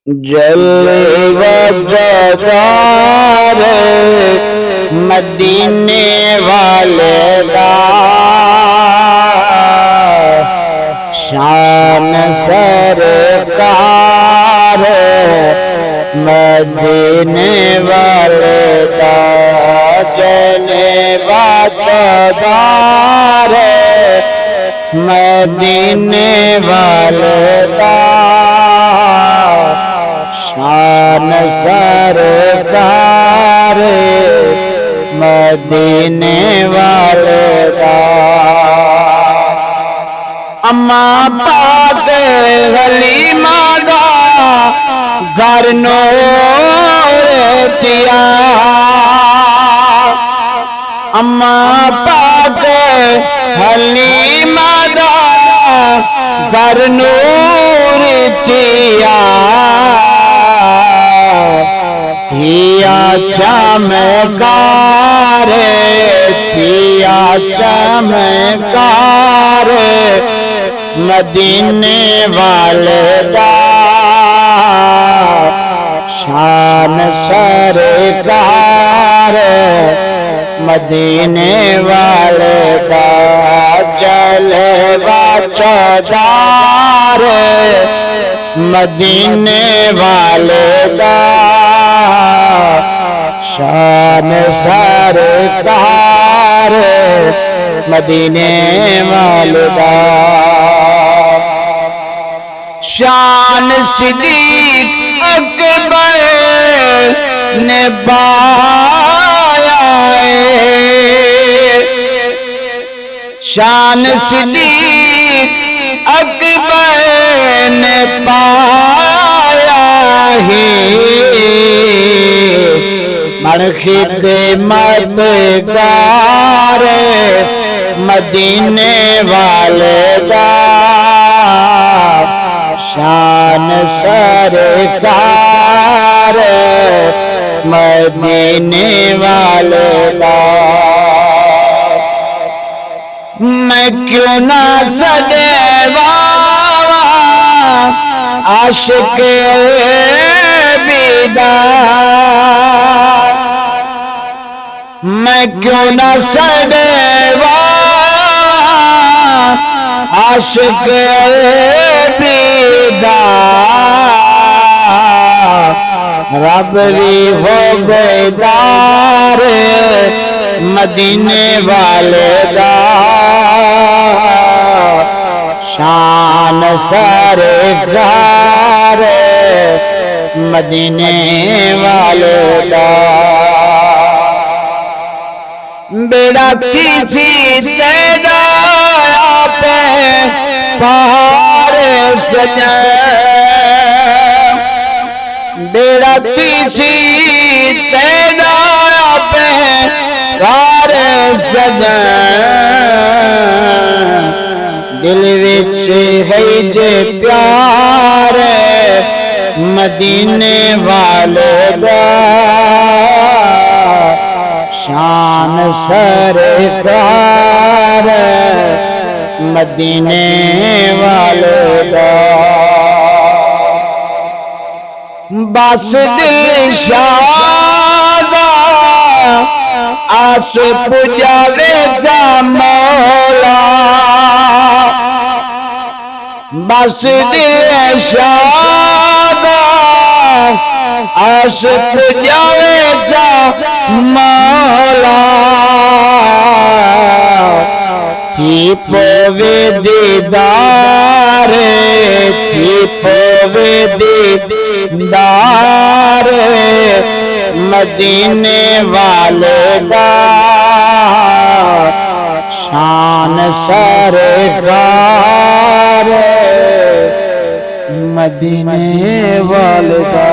जलवे वजदार मदीने वाले दा शान सरकार मदीने वाले दा जलवे वजदार मदीने वाले दा शान सरकार मदीने वाले दा अम्मा पाक हलीमा दा घर नूर दिया अम्मा पाक हलीमा दा घर नूर दिया चमकार चमकार मदीने वाले दा शान सरकार मदीने वाले दा जलवा चौदार मदीने वाले दा शान सरकार मदीने वाले दा शान सिद्दीक अकबर ने बाया शान सिद्दीक अकबर ने पाया है मन खिदमतगार मदीने वाले दा शान सरकार मदीने वाले दा मैं क्यों ना सदैवा आशिक बेदार मैं क्यों न सदैवा आशिक बेदार रब भी हो बेदार मदीने वाले दा शान सरकार मदीने वाले दा बेड़ा किसी तेरा पे पार सजा बेड़ा किसी तेरा पे पार सजा दिल विच है जे प्यार मदीने वाले दा शान सरकार मदीने वाले दा बस दिल शादा आस पुजावे जा मौला बस दिल शादा आस पुजावे जा मौला थी पोवे दीदार थी पोवे दीदार मदीने वाले दा शान सरकार मदीने वाले दा।